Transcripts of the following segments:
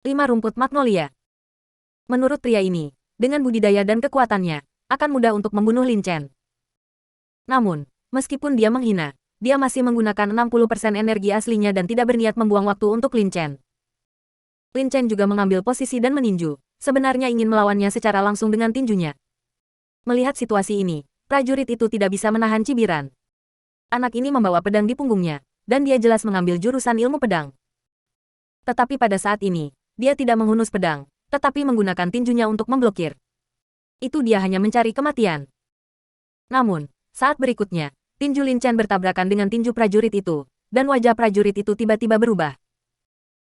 5 rumput magnolia. Menurut pria ini, dengan budidaya dan kekuatannya, akan mudah untuk membunuh Lin Chen. Namun, meskipun dia menghina, dia masih menggunakan 60% energi aslinya dan tidak berniat membuang waktu untuk Lin Chen. Lin Chen juga mengambil posisi dan meninju, sebenarnya ingin melawannya secara langsung dengan tinjunya. Melihat situasi ini, prajurit itu tidak bisa menahan cibiran. Anak ini membawa pedang di punggungnya, dan dia jelas mengambil jurusan ilmu pedang. Tetapi pada saat ini, dia tidak menghunus pedang, tetapi menggunakan tinjunya untuk memblokir. Itu dia hanya mencari kematian. Namun, saat berikutnya, tinju Lin Chen bertabrakan dengan tinju prajurit itu, dan wajah prajurit itu tiba-tiba berubah.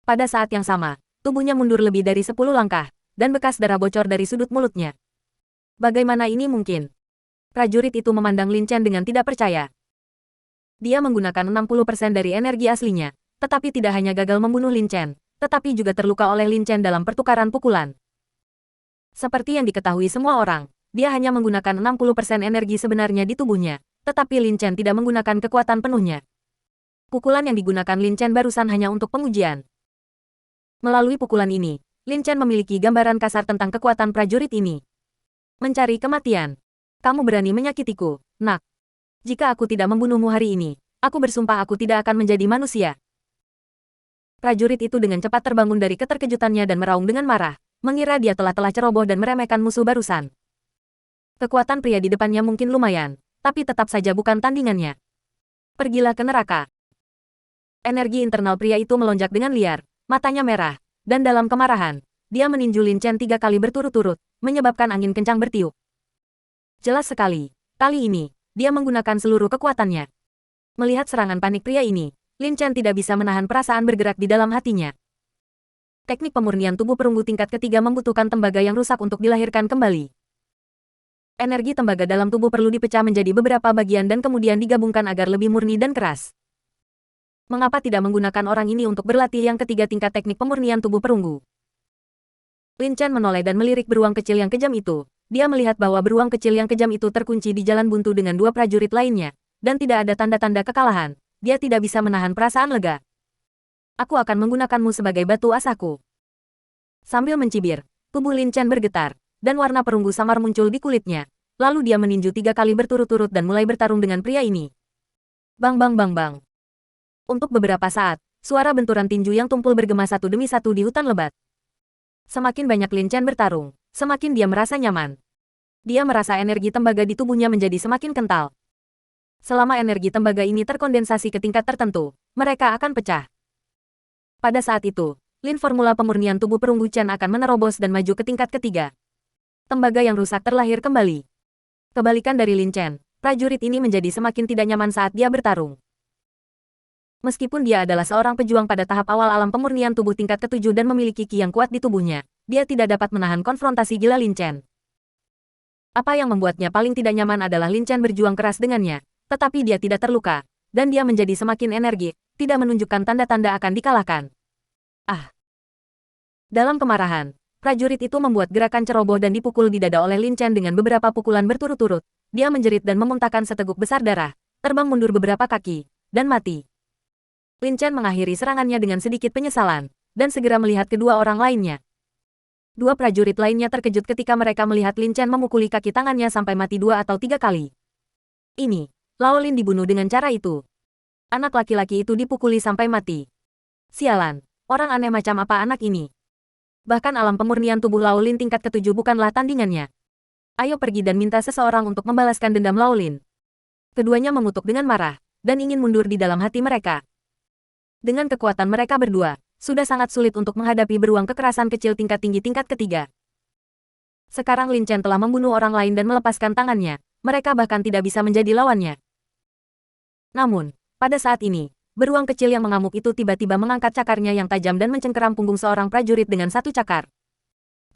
Pada saat yang sama, tubuhnya mundur lebih dari 10 langkah, dan bekas darah bocor dari sudut mulutnya. Bagaimana ini mungkin? Prajurit itu memandang Lin Chen dengan tidak percaya. Dia menggunakan 60% dari energi aslinya, tetapi tidak hanya gagal membunuh Lin Chen, tetapi juga terluka oleh Lin Chen dalam pertukaran pukulan. Seperti yang diketahui semua orang, dia hanya menggunakan 60% energi sebenarnya di tubuhnya, tetapi Lin Chen tidak menggunakan kekuatan penuhnya. Pukulan yang digunakan Lin Chen barusan hanya untuk pengujian. Melalui pukulan ini, Lin Chen memiliki gambaran kasar tentang kekuatan prajurit ini. Mencari kematian. Kamu berani menyakitiku, nak. Jika aku tidak membunuhmu hari ini, aku bersumpah aku tidak akan menjadi manusia. Prajurit itu dengan cepat terbangun dari keterkejutannya dan meraung dengan marah, mengira dia telah ceroboh dan meremehkan musuh barusan. Kekuatan pria di depannya mungkin lumayan, tapi tetap saja bukan tandingannya. Pergilah ke neraka. Energi internal pria itu melonjak dengan liar, matanya merah, dan dalam kemarahan, dia meninju Lin Chen 3 kali berturut-turut, menyebabkan angin kencang bertiup. Jelas sekali, kali ini, dia menggunakan seluruh kekuatannya. Melihat serangan panik pria ini, Lin Chen tidak bisa menahan perasaan bergerak di dalam hatinya. Teknik pemurnian tubuh perunggu tingkat ketiga membutuhkan tembaga yang rusak untuk dilahirkan kembali. Energi tembaga dalam tubuh perlu dipecah menjadi beberapa bagian dan kemudian digabungkan agar lebih murni dan keras. Mengapa tidak menggunakan orang ini untuk berlatih yang ketiga tingkat teknik pemurnian tubuh perunggu? Lin Chen menoleh dan melirik beruang kecil yang kejam itu. Dia melihat bahwa beruang kecil yang kejam itu terkunci di jalan buntu dengan 2 prajurit lainnya, dan tidak ada tanda-tanda kekalahan. Dia tidak bisa menahan perasaan lega. Aku akan menggunakanmu sebagai batu asaku. Sambil mencibir, tubuh Lin Chen bergetar, dan warna perunggu samar muncul di kulitnya. Lalu dia meninju 3 kali berturut-turut dan mulai bertarung dengan pria ini. Bang bang bang bang. Untuk beberapa saat, suara benturan tinju yang tumpul bergema satu demi satu di hutan lebat. Semakin banyak Lin Chen bertarung, semakin dia merasa nyaman. Dia merasa energi tembaga di tubuhnya menjadi semakin kental. Selama energi tembaga ini terkondensasi ke tingkat tertentu, mereka akan pecah. Pada saat itu, Lin formula pemurnian tubuh perunggu Chen akan menerobos dan maju ke tingkat ketiga. Tembaga yang rusak terlahir kembali. Kebalikan dari Lin Chen, prajurit ini menjadi semakin tidak nyaman saat dia bertarung. Meskipun dia adalah seorang pejuang pada tahap awal alam pemurnian tubuh tingkat ketujuh dan memiliki ki yang kuat di tubuhnya, dia tidak dapat menahan konfrontasi gila Lin Chen. Apa yang membuatnya paling tidak nyaman adalah Lin Chen berjuang keras dengannya, tetapi dia tidak terluka, dan dia menjadi semakin energik, tidak menunjukkan tanda-tanda akan dikalahkan. Ah! Dalam kemarahan, prajurit itu membuat gerakan ceroboh dan dipukul di dada oleh Lin Chen dengan beberapa pukulan berturut-turut. Dia menjerit dan memuntahkan seteguk besar darah, terbang mundur beberapa kaki, dan mati. Lin Chen mengakhiri serangannya dengan sedikit penyesalan, dan segera melihat kedua orang lainnya. 2 prajurit lainnya terkejut ketika mereka melihat Lin Chen memukuli kaki tangannya sampai mati 2 atau 3 kali. Ini, Lao Lin dibunuh dengan cara itu. Anak laki-laki itu dipukuli sampai mati. Sialan, orang aneh macam apa anak ini? Bahkan alam pemurnian tubuh Lao Lin tingkat ketujuh bukanlah tandingannya. Ayo pergi dan minta seseorang untuk membalaskan dendam Lao Lin. Keduanya mengutuk dengan marah, dan ingin mundur di dalam hati mereka. Dengan kekuatan mereka berdua, sudah sangat sulit untuk menghadapi beruang kekerasan kecil tingkat tinggi tingkat ketiga. Sekarang Lin Chen telah membunuh orang lain dan melepaskan tangannya, mereka bahkan tidak bisa menjadi lawannya. Namun, pada saat ini, beruang kecil yang mengamuk itu tiba-tiba mengangkat cakarnya yang tajam dan mencengkeram punggung seorang prajurit dengan satu cakar.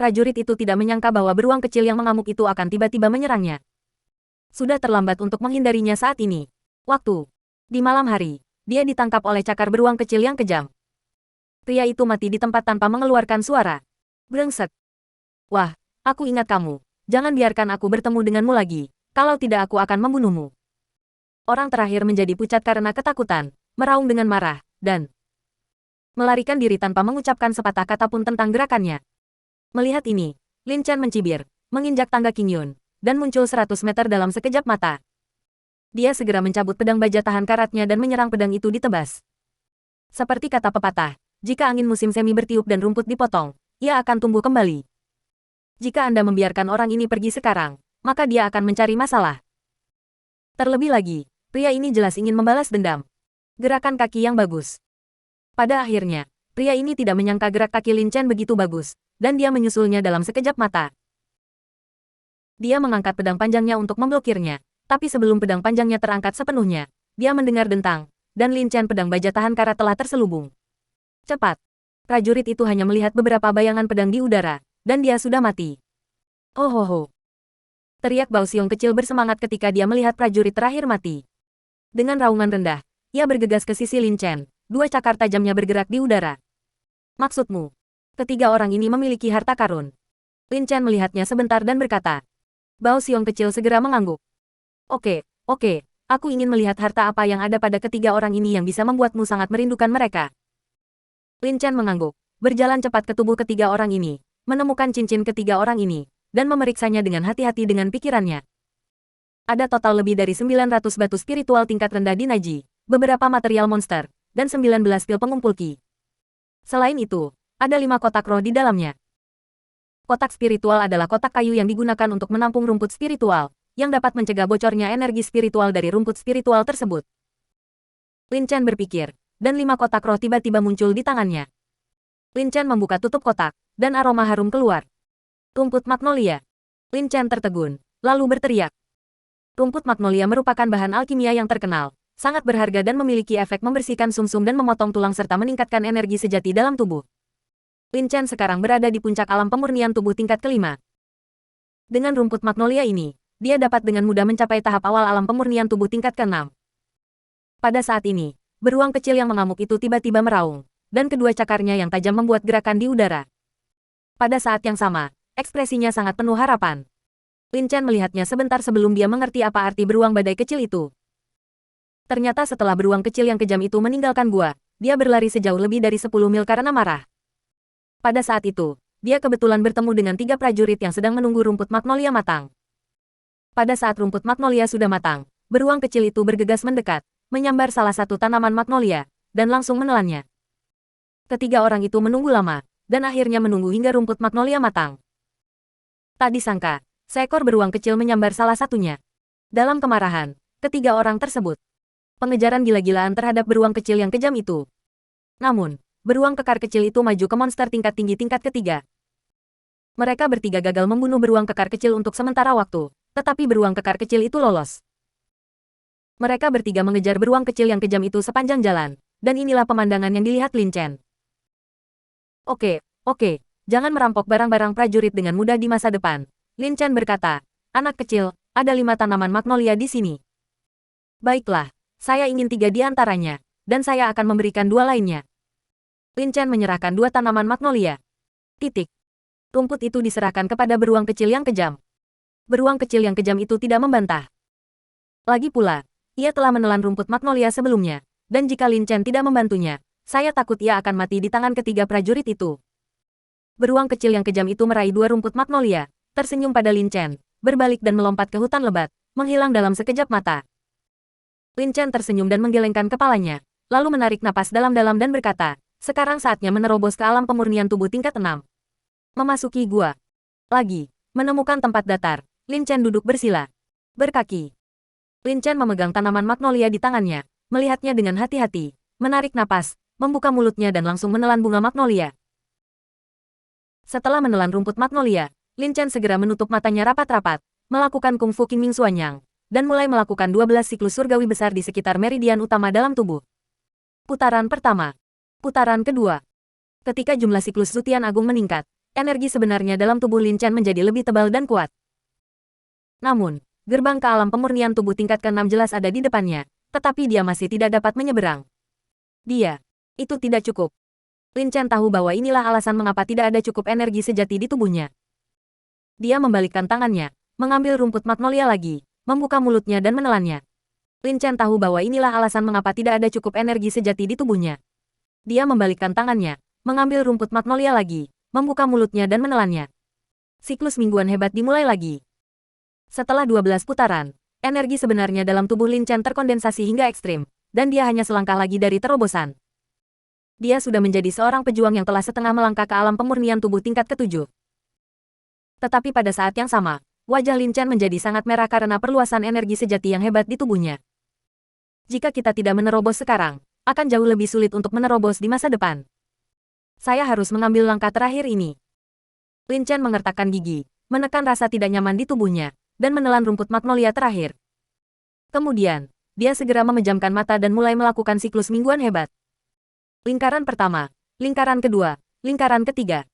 Prajurit itu tidak menyangka bahwa beruang kecil yang mengamuk itu akan tiba-tiba menyerangnya. Sudah terlambat untuk menghindarinya saat ini. Waktu. Di malam hari, dia ditangkap oleh cakar beruang kecil yang kejam. Pria itu mati di tempat tanpa mengeluarkan suara. Brengsek. Wah, aku ingat kamu. Jangan biarkan aku bertemu denganmu lagi. Kalau tidak aku akan membunuhmu. Orang terakhir menjadi pucat karena ketakutan, meraung dengan marah, dan melarikan diri tanpa mengucapkan sepatah kata pun tentang gerakannya. Melihat ini, Lin Chen mencibir, menginjak tangga Qingyun, dan muncul 100 meter dalam sekejap mata. Dia segera mencabut pedang baja tahan karatnya dan menyerang pedang itu ditebas. Seperti kata pepatah, jika angin musim semi bertiup dan rumput dipotong, ia akan tumbuh kembali. Jika Anda membiarkan orang ini pergi sekarang, maka dia akan mencari masalah. Terlebih lagi, pria ini jelas ingin membalas dendam. Gerakan kaki yang bagus. Pada akhirnya, pria ini tidak menyangka gerak kaki Lin Chen begitu bagus, dan dia menyusulnya dalam sekejap mata. Dia mengangkat pedang panjangnya untuk memblokirnya, tapi sebelum pedang panjangnya terangkat sepenuhnya, dia mendengar dentang, dan Lin Chen pedang baja tahan karat telah terselubung. Cepat. Prajurit itu hanya melihat beberapa bayangan pedang di udara, dan dia sudah mati. Oh ho ho. Teriak Bao Xiong kecil bersemangat ketika dia melihat prajurit terakhir mati. Dengan raungan rendah, ia bergegas ke sisi Lin Chen, dua cakar tajamnya bergerak di udara. Maksudmu, ketiga orang ini memiliki harta karun. Lin Chen melihatnya sebentar dan berkata. Bao Xiong kecil segera mengangguk. Oke, aku ingin melihat harta apa yang ada pada ketiga orang ini yang bisa membuatmu sangat merindukan mereka. Lin Chen mengangguk, berjalan cepat ke tubuh ketiga orang ini, menemukan cincin ketiga orang ini, dan memeriksanya dengan hati-hati dengan pikirannya. Ada total lebih dari 900 batu spiritual tingkat rendah di Naji, beberapa material monster, dan 19 pil pengumpul ki. Selain itu, ada 5 kotak roh di dalamnya. Kotak spiritual adalah kotak kayu yang digunakan untuk menampung rumput spiritual, yang dapat mencegah bocornya energi spiritual dari rumput spiritual tersebut. Lin Chen berpikir, dan 5 kotak roh tiba-tiba muncul di tangannya. Lin Chen membuka tutup kotak, dan aroma harum keluar. Rumput magnolia. Lin Chen tertegun, lalu berteriak. Rumput magnolia merupakan bahan alkimia yang terkenal, sangat berharga dan memiliki efek membersihkan sumsum dan memotong tulang serta meningkatkan energi sejati dalam tubuh. Lin Chen sekarang berada di puncak alam pemurnian tubuh tingkat kelima. Dengan rumput magnolia ini, dia dapat dengan mudah mencapai tahap awal alam pemurnian tubuh tingkat ke-6. Pada saat ini, beruang kecil yang mengamuk itu tiba-tiba meraung, dan kedua cakarnya yang tajam membuat gerakan di udara. Pada saat yang sama, ekspresinya sangat penuh harapan. Lin Chen melihatnya sebentar sebelum dia mengerti apa arti beruang badai kecil itu. Ternyata setelah beruang kecil yang kejam itu meninggalkan gua, dia berlari sejauh lebih dari 10 mil karena marah. Pada saat itu, dia kebetulan bertemu dengan 3 prajurit yang sedang menunggu rumput magnolia matang. Pada saat rumput magnolia sudah matang, beruang kecil itu bergegas mendekat, menyambar salah satu tanaman magnolia, dan langsung menelannya. Ketiga orang itu menunggu lama, dan akhirnya menunggu hingga rumput magnolia matang. Tak disangka, seekor beruang kecil menyambar salah satunya. Dalam kemarahan, ketiga orang tersebut pengejaran gila-gilaan terhadap beruang kecil yang kejam itu. Namun, beruang kekar kecil itu maju ke monster tingkat tinggi tingkat ketiga. Mereka bertiga gagal membunuh beruang kekar kecil untuk sementara waktu, tetapi beruang kekar kecil itu lolos. Mereka bertiga mengejar beruang kecil yang kejam itu sepanjang jalan, dan inilah pemandangan yang dilihat Lin Chen. Oke, jangan merampok barang-barang prajurit dengan mudah di masa depan. Lin Chen berkata, anak kecil, ada 5 tanaman magnolia di sini. Baiklah, saya ingin 3 di antaranya, dan saya akan memberikan 2 lainnya. Lin Chen menyerahkan 2 tanaman magnolia. Rumput itu diserahkan kepada beruang kecil yang kejam. Beruang kecil yang kejam itu tidak membantah. Lagi pula, ia telah menelan rumput magnolia sebelumnya, dan jika Lin Chen tidak membantunya, saya takut ia akan mati di tangan ketiga prajurit itu. Beruang kecil yang kejam itu meraih 2 rumput magnolia, tersenyum pada Lin Chen, berbalik dan melompat ke hutan lebat, menghilang dalam sekejap mata. Lin Chen tersenyum dan menggelengkan kepalanya, lalu menarik napas dalam-dalam dan berkata, sekarang saatnya menerobos ke alam pemurnian tubuh tingkat 6. Memasuki gua. Lagi, menemukan tempat datar, Lin Chen duduk bersila. Berkaki. Lin Chen memegang tanaman magnolia di tangannya, melihatnya dengan hati-hati, menarik napas, membuka mulutnya dan langsung menelan bunga magnolia. Setelah menelan rumput magnolia, Lin Chen segera menutup matanya rapat-rapat, melakukan kungfu Qingming Xuanyang, dan mulai melakukan 12 siklus surgawi besar di sekitar meridian utama dalam tubuh. Putaran pertama. Putaran kedua. Ketika jumlah siklus Zutian Agung meningkat, energi sebenarnya dalam tubuh Lin Chen menjadi lebih tebal dan kuat. Namun, gerbang ke alam pemurnian tubuh tingkat ke-6 jelas ada di depannya, tetapi dia masih tidak dapat menyeberang. Itu tidak cukup. Lin Chen tahu bahwa inilah alasan mengapa tidak ada cukup energi sejati di tubuhnya. Dia membalikkan tangannya, mengambil rumput magnolia lagi, membuka mulutnya dan menelannya. Lin Chen tahu bahwa inilah alasan mengapa tidak ada cukup energi sejati di tubuhnya. Dia membalikkan tangannya, mengambil rumput magnolia lagi, membuka mulutnya dan menelannya. Siklus mingguan hebat dimulai lagi. Setelah 12 putaran, energi sebenarnya dalam tubuh Lin Chen terkondensasi hingga ekstrim, dan dia hanya selangkah lagi dari terobosan. Dia sudah menjadi seorang pejuang yang telah setengah melangkah ke alam pemurnian tubuh tingkat ke-7. Tetapi pada saat yang sama, wajah Lin Chen menjadi sangat merah karena perluasan energi sejati yang hebat di tubuhnya. Jika kita tidak menerobos sekarang, akan jauh lebih sulit untuk menerobos di masa depan. Saya harus mengambil langkah terakhir ini. Lin Chen mengertakkan gigi, menekan rasa tidak nyaman di tubuhnya, dan menelan rumput magnolia terakhir. Kemudian, dia segera memejamkan mata dan mulai melakukan siklus mingguan hebat. Lingkaran pertama, lingkaran kedua, lingkaran ketiga.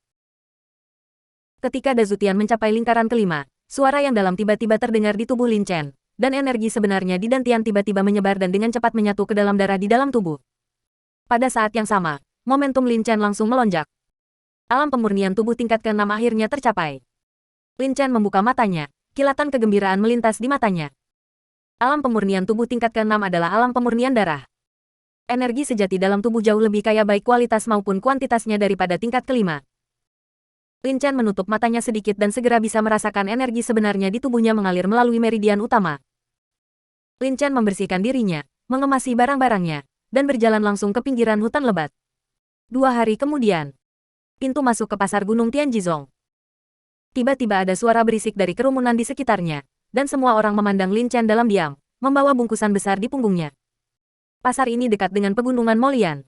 Ketika Dazutian mencapai lingkaran kelima, suara yang dalam tiba-tiba terdengar di tubuh Lin Chen, dan energi sebenarnya di dantian tiba-tiba menyebar dan dengan cepat menyatu ke dalam darah di dalam tubuh. Pada saat yang sama, momentum Lin Chen langsung melonjak. Alam pemurnian tubuh tingkat ke-6 akhirnya tercapai. Lin Chen membuka matanya, kilatan kegembiraan melintas di matanya. Alam pemurnian tubuh tingkat ke-6 adalah alam pemurnian darah. Energi sejati dalam tubuh jauh lebih kaya baik kualitas maupun kuantitasnya daripada tingkat kelima. Lin Chen menutup matanya sedikit dan segera bisa merasakan energi sebenarnya di tubuhnya mengalir melalui meridian utama. Lin Chen membersihkan dirinya, mengemasi barang-barangnya, dan berjalan langsung ke pinggiran hutan lebat. 2 hari kemudian, pintu masuk ke pasar Gunung Tianjizong. Tiba-tiba ada suara berisik dari kerumunan di sekitarnya, dan semua orang memandang Lin Chen dalam diam, membawa bungkusan besar di punggungnya. Pasar ini dekat dengan pegunungan Molian.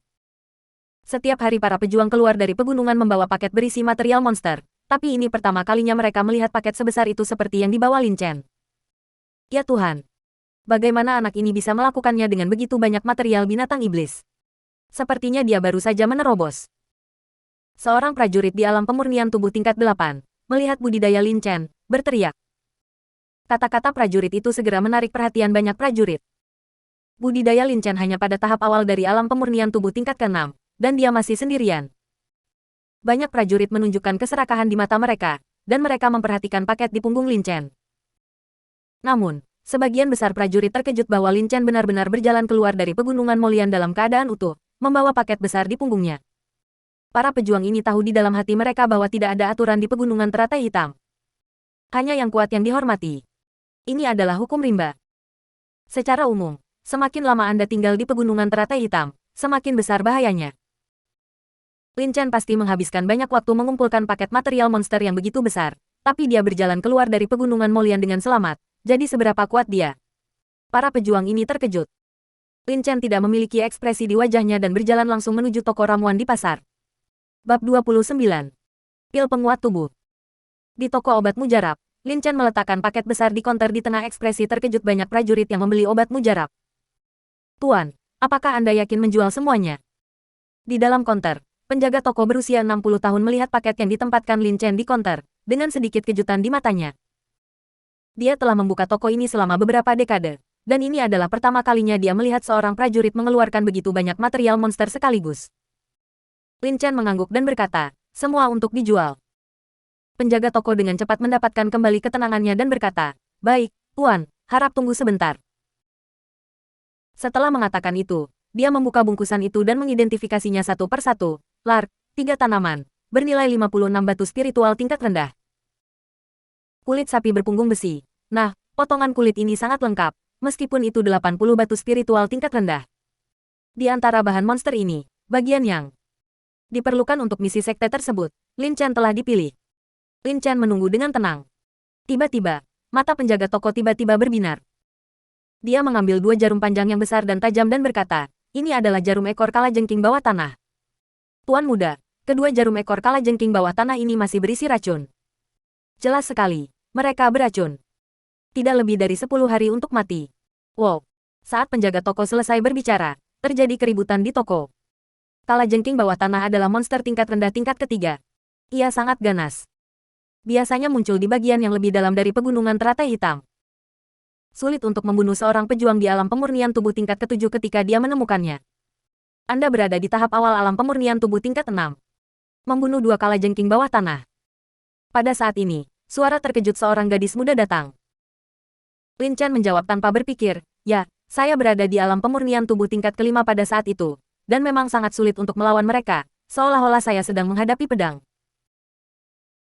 Setiap hari para pejuang keluar dari pegunungan membawa paket berisi material monster, tapi ini pertama kalinya mereka melihat paket sebesar itu seperti yang dibawa Lin Chen. Ya Tuhan! Bagaimana anak ini bisa melakukannya dengan begitu banyak material binatang iblis? Sepertinya dia baru saja menerobos. Seorang prajurit di alam pemurnian tubuh tingkat 8, melihat budidaya Lin Chen, berteriak. Kata-kata prajurit itu segera menarik perhatian banyak prajurit. Budidaya Lin Chen hanya pada tahap awal dari alam pemurnian tubuh tingkat ke-6, dan dia masih sendirian. Banyak prajurit menunjukkan keserakahan di mata mereka, dan mereka memperhatikan paket di punggung Lin Chen. Namun, sebagian besar prajurit terkejut bahwa Lin Chen benar-benar berjalan keluar dari pegunungan Molian dalam keadaan utuh, membawa paket besar di punggungnya. Para pejuang ini tahu di dalam hati mereka bahwa tidak ada aturan di pegunungan teratai hitam. Hanya yang kuat yang dihormati. Ini adalah hukum rimba. Secara umum, semakin lama Anda tinggal di pegunungan teratai hitam, semakin besar bahayanya. Lin Chen pasti menghabiskan banyak waktu mengumpulkan paket material monster yang begitu besar, tapi dia berjalan keluar dari pegunungan Molian dengan selamat. Jadi seberapa kuat dia? Para pejuang ini terkejut. Lin Chen tidak memiliki ekspresi di wajahnya dan berjalan langsung menuju toko ramuan di pasar. Bab 29. Pil penguat tubuh. Di toko obat mujarab, Lin Chen meletakkan paket besar di konter di tengah ekspresi terkejut banyak prajurit yang membeli obat mujarab. Tuan, apakah Anda yakin menjual semuanya? Di dalam konter, penjaga toko berusia 60 tahun melihat paket yang ditempatkan Lin Chen di konter, dengan sedikit kejutan di matanya. Dia telah membuka toko ini selama beberapa dekade, dan ini adalah pertama kalinya dia melihat seorang prajurit mengeluarkan begitu banyak material monster sekaligus. Lin Chen mengangguk dan berkata, semua untuk dijual. Penjaga toko dengan cepat mendapatkan kembali ketenangannya dan berkata, baik, Tuan, harap tunggu sebentar. Setelah mengatakan itu, dia membuka bungkusan itu dan mengidentifikasinya satu persatu. Lark, 3 tanaman, bernilai 56 batu spiritual tingkat rendah. Kulit sapi berpunggung besi. Nah, potongan kulit ini sangat lengkap, meskipun itu 80 batu spiritual tingkat rendah. Di antara bahan monster ini, bagian yang diperlukan untuk misi sekte tersebut, Lin Chen telah dipilih. Lin Chen menunggu dengan tenang. Tiba-tiba, mata penjaga toko tiba-tiba berbinar. Dia mengambil 2 jarum panjang yang besar dan tajam dan berkata, ini adalah jarum ekor kalajengking bawah tanah. Tuan muda, kedua jarum ekor kalajengking bawah tanah ini masih berisi racun. Jelas sekali, mereka beracun. Tidak lebih dari 10 hari untuk mati. Wow. Saat penjaga toko selesai berbicara, terjadi keributan di toko. Kalajengking bawah tanah adalah monster tingkat rendah tingkat ketiga. Ia sangat ganas. Biasanya muncul di bagian yang lebih dalam dari pegunungan teratai hitam. Sulit untuk membunuh seorang pejuang di alam pemurnian tubuh tingkat ke-7 ketika dia menemukannya. Anda berada di tahap awal alam pemurnian tubuh tingkat 6. Membunuh 2 kalajengking bawah tanah. Pada saat ini, suara terkejut seorang gadis muda datang. Lin Chen menjawab tanpa berpikir, ya, saya berada di alam pemurnian tubuh tingkat ke-5 pada saat itu. dan memang sangat sulit untuk melawan mereka, seolah-olah saya sedang menghadapi pedang.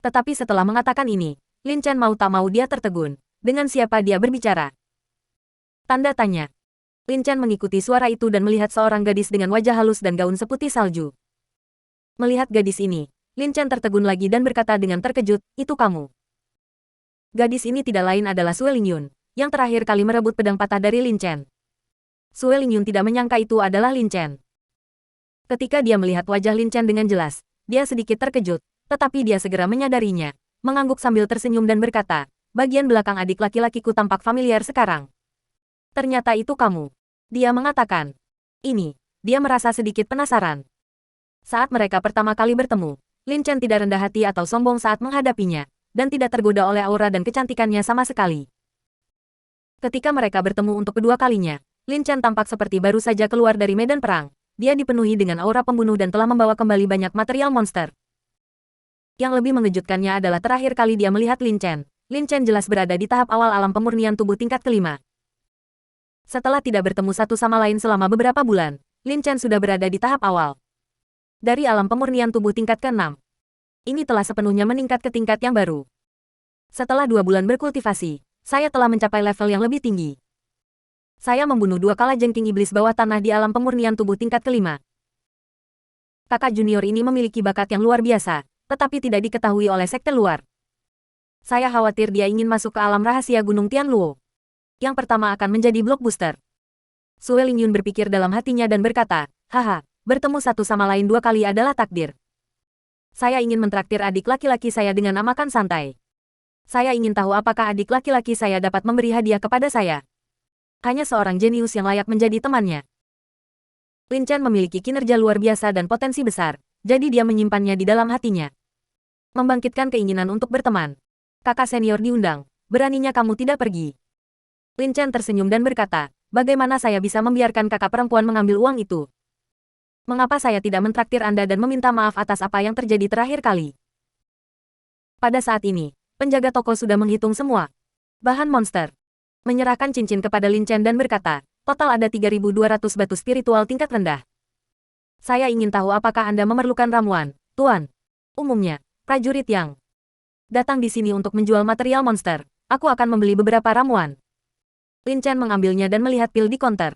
Tetapi setelah mengatakan ini, Lin Chen mau tak mau dia tertegun. Dengan siapa dia berbicara? Tanda tanya. Lin Chen mengikuti suara itu dan melihat seorang gadis dengan wajah halus dan gaun seputih salju. Melihat gadis ini, Lin Chen tertegun lagi dan berkata dengan terkejut, "Itu kamu." Gadis ini tidak lain adalah Sue Lingyun, yang terakhir kali merebut pedang patah dari Lin Chen. Sue Lingyun tidak menyangka itu adalah Lin Chen. Ketika dia melihat wajah Lin Chen dengan jelas, dia sedikit terkejut, tetapi dia segera menyadarinya, mengangguk sambil tersenyum dan berkata, "Bagian belakang adik laki-lakiku tampak familiar sekarang." "Ternyata itu kamu," dia mengatakan. Dia merasa sedikit penasaran. Saat mereka pertama kali bertemu, Lin Chen tidak rendah hati atau sombong saat menghadapinya, dan tidak tergoda oleh aura dan kecantikannya sama sekali. Ketika mereka bertemu untuk kedua kalinya, Lin Chen tampak seperti baru saja keluar dari medan perang. Dia dipenuhi dengan aura pembunuh dan telah membawa kembali banyak material monster. Yang lebih mengejutkannya adalah terakhir kali dia melihat Lin Chen jelas berada di tahap awal alam pemurnian tubuh tingkat kelima. Setelah tidak bertemu satu sama lain selama beberapa bulan, Lin Chen sudah berada di tahap awal. Dari alam pemurnian tubuh tingkat ke-6. Ini telah sepenuhnya meningkat ke tingkat yang baru. Setelah 2 bulan berkultivasi, saya telah mencapai level yang lebih tinggi. Saya membunuh 2 kalajengking iblis bawah tanah di alam pemurnian tubuh tingkat kelima. Kakak junior ini memiliki bakat yang luar biasa, tetapi tidak diketahui oleh sekte luar. Saya khawatir dia ingin masuk ke alam rahasia Gunung Tianluo. Yang pertama akan menjadi blockbuster. Sue Lingyun berpikir dalam hatinya dan berkata, "Haha, bertemu satu sama lain 2 kali adalah takdir. Saya ingin mentraktir adik laki-laki saya dengan makan santai. Saya ingin tahu apakah adik laki-laki saya dapat memberi hadiah kepada saya. Hanya seorang jenius yang layak menjadi temannya." Lin Chen memiliki kinerja luar biasa dan potensi besar, jadi dia menyimpannya di dalam hatinya. Membangkitkan keinginan untuk berteman. "Kakak senior diundang, beraninya kamu tidak pergi." Lin Chen tersenyum dan berkata, "Bagaimana saya bisa membiarkan kakak perempuan mengambil uang itu? Mengapa saya tidak mentraktir Anda dan meminta maaf atas apa yang terjadi terakhir kali?" Pada saat ini, penjaga toko sudah menghitung semua bahan monster. Menyerahkan cincin kepada Lin Chen dan berkata, "Total ada 3.200 batu spiritual tingkat rendah. Saya ingin tahu apakah Anda memerlukan ramuan, Tuan." "Umumnya, prajurit yang datang di sini untuk menjual material monster, aku akan membeli beberapa ramuan." Lin Chen mengambilnya dan melihat pil di konter.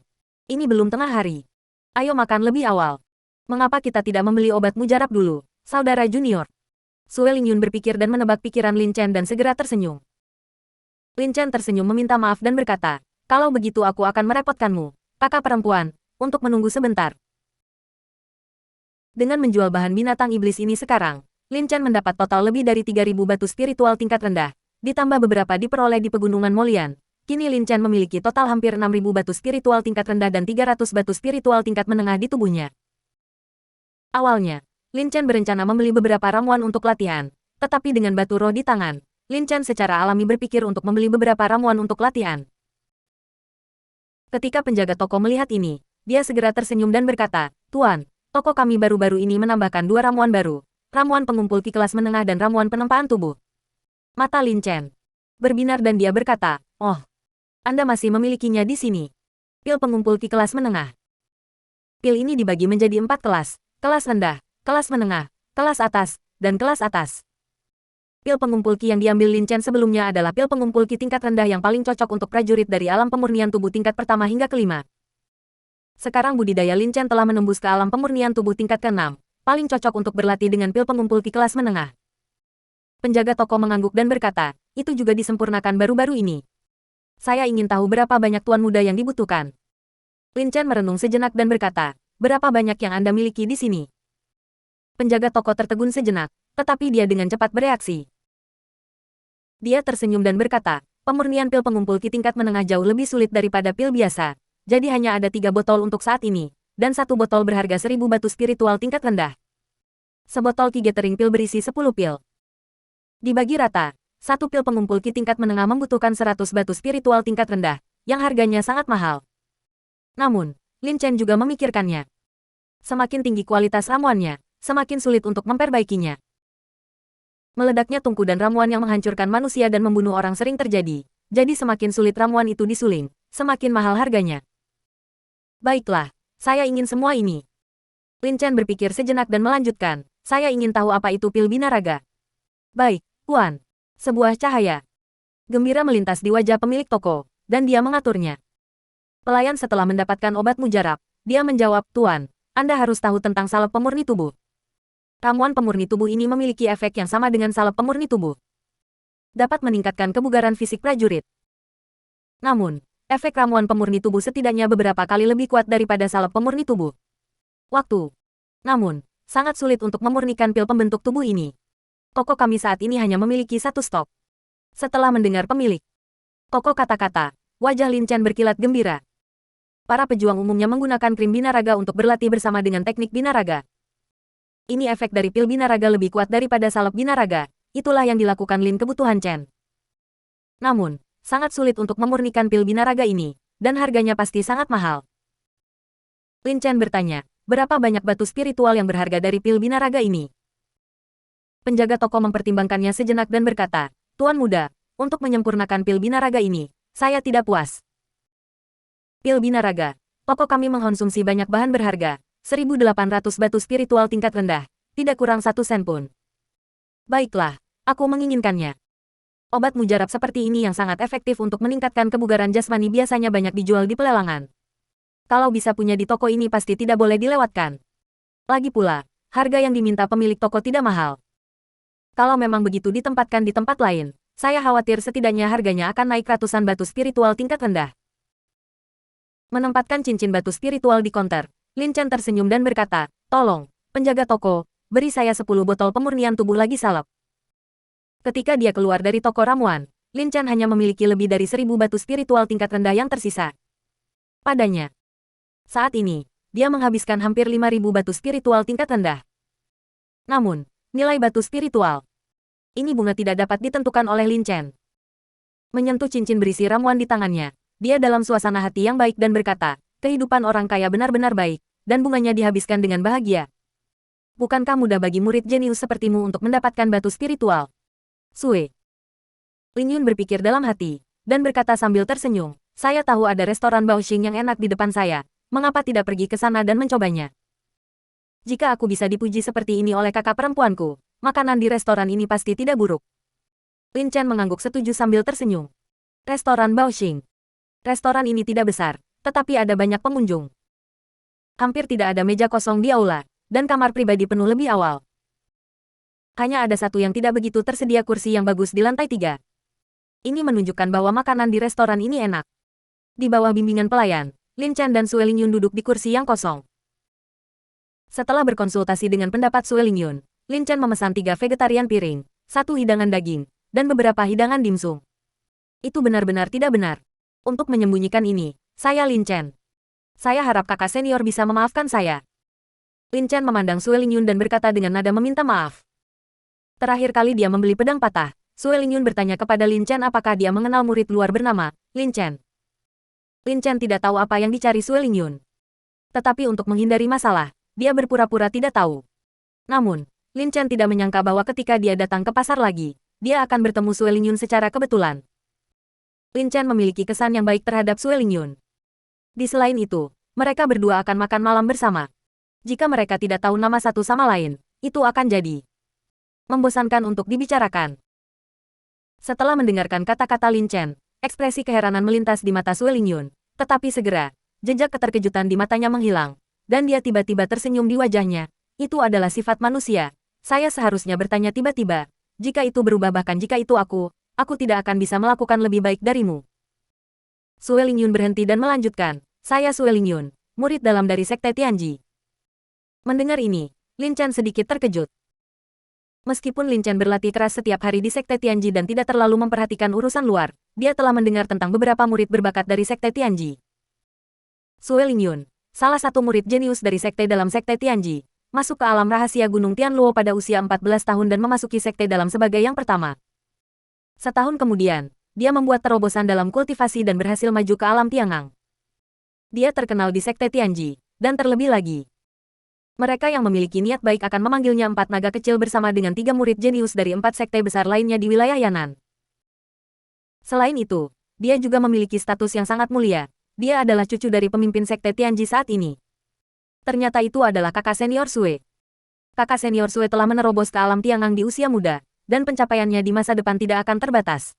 "Ini belum tengah hari. Ayo makan lebih awal. Mengapa kita tidak membeli obat mujarab dulu, saudara junior?" Sue Lingyun berpikir dan menebak pikiran Lin Chen dan segera tersenyum. Lin Chen tersenyum meminta maaf dan berkata, "Kalau begitu aku akan merepotkanmu, kakak perempuan, untuk menunggu sebentar." Dengan menjual bahan binatang iblis ini sekarang, Lin Chen mendapat total lebih dari 3.000 batu spiritual tingkat rendah, ditambah beberapa diperoleh di pegunungan Molian. Kini Lin Chen memiliki total hampir 6.000 batu spiritual tingkat rendah dan 300 batu spiritual tingkat menengah di tubuhnya. Awalnya, Lin Chen berencana membeli beberapa ramuan untuk latihan, tetapi dengan batu roh di tangan, Lin Chen secara alami berpikir untuk membeli beberapa ramuan untuk latihan. Ketika penjaga toko melihat ini, dia segera tersenyum dan berkata, "Tuan, toko kami baru-baru ini menambahkan 2 ramuan baru, ramuan pengumpul ki kelas menengah dan ramuan penempaan tubuh." Mata Lin Chen berbinar dan dia berkata, "Oh, Anda masih memilikinya di sini. Pil pengumpul ki kelas menengah." Pil ini dibagi menjadi 4 kelas, kelas rendah, kelas menengah, kelas atas, dan kelas atas. Pil pengumpul ki yang diambil Lin Chen sebelumnya adalah pil pengumpul ki tingkat rendah yang paling cocok untuk prajurit dari alam pemurnian tubuh tingkat pertama hingga kelima. Sekarang budidaya Lin Chen telah menembus ke alam pemurnian tubuh tingkat ke-6, paling cocok untuk berlatih dengan pil pengumpul ki kelas menengah. Penjaga toko mengangguk dan berkata, "Itu juga disempurnakan baru-baru ini. Saya ingin tahu berapa banyak tuan muda yang dibutuhkan." Lin Chen merenung sejenak dan berkata, "Berapa banyak yang Anda miliki di sini?" Penjaga toko tertegun sejenak, tetapi dia dengan cepat bereaksi. Dia tersenyum dan berkata, "Pemurnian pil pengumpul ki tingkat menengah jauh lebih sulit daripada pil biasa. Jadi hanya ada 3 botol untuk saat ini, dan 1 botol berharga 1.000 batu spiritual tingkat rendah. Sebotol ki gathering pil berisi 10 pil. Dibagi rata, 1 pil pengumpul ki tingkat menengah membutuhkan 100 batu spiritual tingkat rendah, yang harganya sangat mahal." Namun, Lin Chen juga memikirkannya. Semakin tinggi kualitas ramuannya, semakin sulit untuk memperbaikinya. Meledaknya tungku dan ramuan yang menghancurkan manusia dan membunuh orang sering terjadi. Jadi semakin sulit ramuan itu disuling, semakin mahal harganya. "Baiklah, saya ingin semua ini." Lin Chen berpikir sejenak dan melanjutkan, saya ingin tahu apa itu pil binaraga. Baik, Tuan. Sebuah cahaya gembira melintas di wajah pemilik toko, dan dia mengaturnya. Pelayan setelah mendapatkan obat mujarab, dia menjawab, Tuan, Anda harus tahu tentang salep pemurni tubuh. Ramuan pemurni tubuh ini memiliki efek yang sama dengan salep pemurni tubuh. Dapat meningkatkan kebugaran fisik prajurit. Namun, efek ramuan pemurni tubuh setidaknya beberapa kali lebih kuat daripada salep pemurni tubuh. Waktu. Namun, sangat sulit untuk memurnikan pil pembentuk tubuh ini. Toko kami saat ini hanya memiliki satu stok. Setelah mendengar pemilik toko kata-kata, wajah Lin Chen berkilat gembira. Para pejuang umumnya menggunakan krim binaraga untuk berlatih bersama dengan teknik binaraga. Ini efek dari pil binaraga lebih kuat daripada salep binaraga. Itulah yang dilakukan Lin kebutuhan Chen. Namun, sangat sulit untuk memurnikan pil binaraga ini, dan harganya pasti sangat mahal. Lin Chen bertanya, berapa banyak batu spiritual yang berharga dari pil binaraga ini? Penjaga toko mempertimbangkannya sejenak dan berkata, Tuan muda, untuk menyempurnakan pil binaraga ini, saya tidak puas. Pil binaraga, toko kami mengkonsumsi banyak bahan berharga, 1.800 batu spiritual tingkat rendah, tidak kurang 1 sen pun. Baiklah, aku menginginkannya. Obat mujarab seperti ini yang sangat efektif untuk meningkatkan kebugaran jasmani biasanya banyak dijual di pelelangan. Kalau bisa punya di toko ini pasti tidak boleh dilewatkan. Lagi pula, harga yang diminta pemilik toko tidak mahal. Kalau memang begitu ditempatkan di tempat lain, saya khawatir setidaknya harganya akan naik ratusan batu spiritual tingkat rendah. Menempatkan cincin batu spiritual di konter, Lin Chen tersenyum dan berkata, tolong, penjaga toko, beri saya 10 botol pemurnian tubuh lagi salep. Ketika dia keluar dari toko ramuan, Lin Chen hanya memiliki lebih dari 1.000 batu spiritual tingkat rendah yang tersisa padanya. Saat ini, dia menghabiskan hampir 5.000 batu spiritual tingkat rendah. Namun, nilai batu spiritual ini bunga tidak dapat ditentukan oleh Lin Chen. Menyentuh cincin berisi ramuan di tangannya, dia dalam suasana hati yang baik dan berkata, kehidupan orang kaya benar-benar baik, dan bunganya dihabiskan dengan bahagia. Bukankah mudah bagi murid jenius sepertimu untuk mendapatkan batu spiritual? Sue. Lin Yun berpikir dalam hati, dan berkata sambil tersenyum, saya tahu ada restoran Baoxing yang enak di depan saya, mengapa tidak pergi ke sana dan mencobanya? Jika aku bisa dipuji seperti ini oleh kakak perempuanku, makanan di restoran ini pasti tidak buruk. Lin Chen mengangguk setuju sambil tersenyum. Restoran Baoxing. Restoran ini tidak besar, tetapi ada banyak pengunjung. Hampir tidak ada meja kosong di aula, dan kamar pribadi penuh lebih awal. Hanya ada satu yang tidak begitu tersedia kursi yang bagus di lantai 3. Ini menunjukkan bahwa makanan di restoran ini enak. Di bawah bimbingan pelayan, Lin Chen dan Sue Lingyun duduk di kursi yang kosong. Setelah berkonsultasi dengan pendapat Sue Lingyun, Lin Chen memesan 3 vegetarian piring, 1 hidangan daging, dan beberapa hidangan dimsum. Itu benar-benar tidak benar. Untuk menyembunyikan ini, saya Lin Chen. Saya harap kakak senior bisa memaafkan saya. Lin Chen memandang Sue Lingyun dan berkata dengan nada meminta maaf. Terakhir kali dia membeli pedang patah, Sue Lingyun bertanya kepada Lin Chen apakah dia mengenal murid luar bernama Lin Chen. Lin Chen tidak tahu apa yang dicari Sue Lingyun. Tetapi untuk menghindari masalah, dia berpura-pura tidak tahu. Namun, Lin Chen tidak menyangka bahwa ketika dia datang ke pasar lagi, dia akan bertemu Sue Lingyun secara kebetulan. Lin Chen memiliki kesan yang baik terhadap Sue Lingyun. Di selain itu, mereka berdua akan makan malam bersama. Jika mereka tidak tahu nama satu sama lain, itu akan jadi membosankan untuk dibicarakan. Setelah mendengarkan kata-kata Lin Chen, ekspresi keheranan melintas di mata Sue Lingyun, tetapi segera, jejak keterkejutan di matanya menghilang. Dan dia tiba-tiba tersenyum di wajahnya. Itu adalah sifat manusia. Saya seharusnya bertanya tiba-tiba. Jika itu berubah bahkan jika itu aku tidak akan bisa melakukan lebih baik darimu. Sue Lingyun berhenti dan melanjutkan. Saya Sue Lingyun, murid dalam dari Sekte Tianji. Mendengar ini, Lin Chen sedikit terkejut. Meskipun Lin Chen berlatih keras setiap hari di Sekte Tianji dan tidak terlalu memperhatikan urusan luar, dia telah mendengar tentang beberapa murid berbakat dari Sekte Tianji. Sue Lingyun, salah satu murid jenius dari sekte dalam Sekte Tianji, masuk ke alam rahasia Gunung Tianluo pada usia 14 tahun dan memasuki sekte dalam sebagai yang pertama. Setahun kemudian, dia membuat terobosan dalam kultivasi dan berhasil maju ke alam Tiangang. Dia terkenal di Sekte Tianji, dan terlebih lagi, mereka yang memiliki niat baik akan memanggilnya 4 naga kecil bersama dengan 3 murid jenius dari 4 sekte besar lainnya di wilayah Yan'an. Selain itu, dia juga memiliki status yang sangat mulia. Dia adalah cucu dari pemimpin Sekte Tianji saat ini. Ternyata itu adalah kakak senior Sue. Kakak senior Sue telah menerobos ke alam Tiangang di usia muda, dan pencapaiannya di masa depan tidak akan terbatas.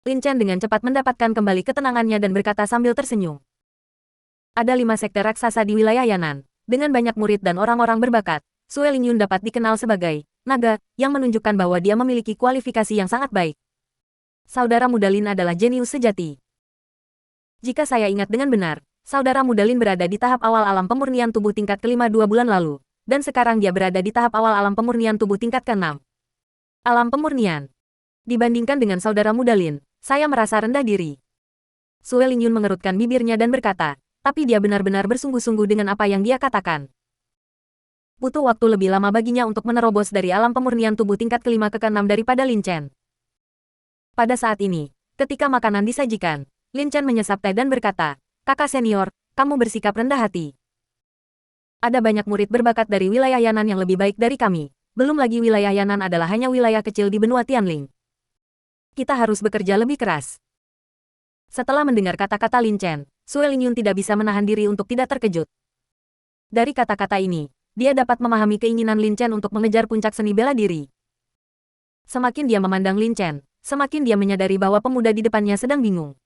Lin Chen dengan cepat mendapatkan kembali ketenangannya dan berkata sambil tersenyum. Ada 5 sekte raksasa di wilayah Yan'an. Dengan banyak murid dan orang-orang berbakat, Sue Lingyun dapat dikenal sebagai naga, yang menunjukkan bahwa dia memiliki kualifikasi yang sangat baik. Saudara muda Lin adalah jenius sejati. Jika saya ingat dengan benar, saudara muda Lin berada di tahap awal alam pemurnian tubuh tingkat kelima 2 bulan lalu, dan sekarang dia berada di tahap awal alam pemurnian tubuh tingkat ke-6. Alam pemurnian. Dibandingkan dengan saudara muda Lin, saya merasa rendah diri. Sue Lingyun mengerutkan bibirnya dan berkata, tapi dia benar-benar bersungguh-sungguh dengan apa yang dia katakan. Butuh waktu lebih lama baginya untuk menerobos dari alam pemurnian tubuh tingkat kelima ke ke-6 daripada Lin Chen. Pada saat ini, ketika makanan disajikan, Lin Chen menyesap teh dan berkata, kakak senior, kamu bersikap rendah hati. Ada banyak murid berbakat dari wilayah Yan'an yang lebih baik dari kami. Belum lagi wilayah Yan'an adalah hanya wilayah kecil di benua Tianling. Kita harus bekerja lebih keras. Setelah mendengar kata-kata Lin Chen, Sue Lingyun tidak bisa menahan diri untuk tidak terkejut. Dari kata-kata ini, dia dapat memahami keinginan Lin Chen untuk mengejar puncak seni bela diri. Semakin dia memandang Lin Chen, semakin dia menyadari bahwa pemuda di depannya sedang bingung.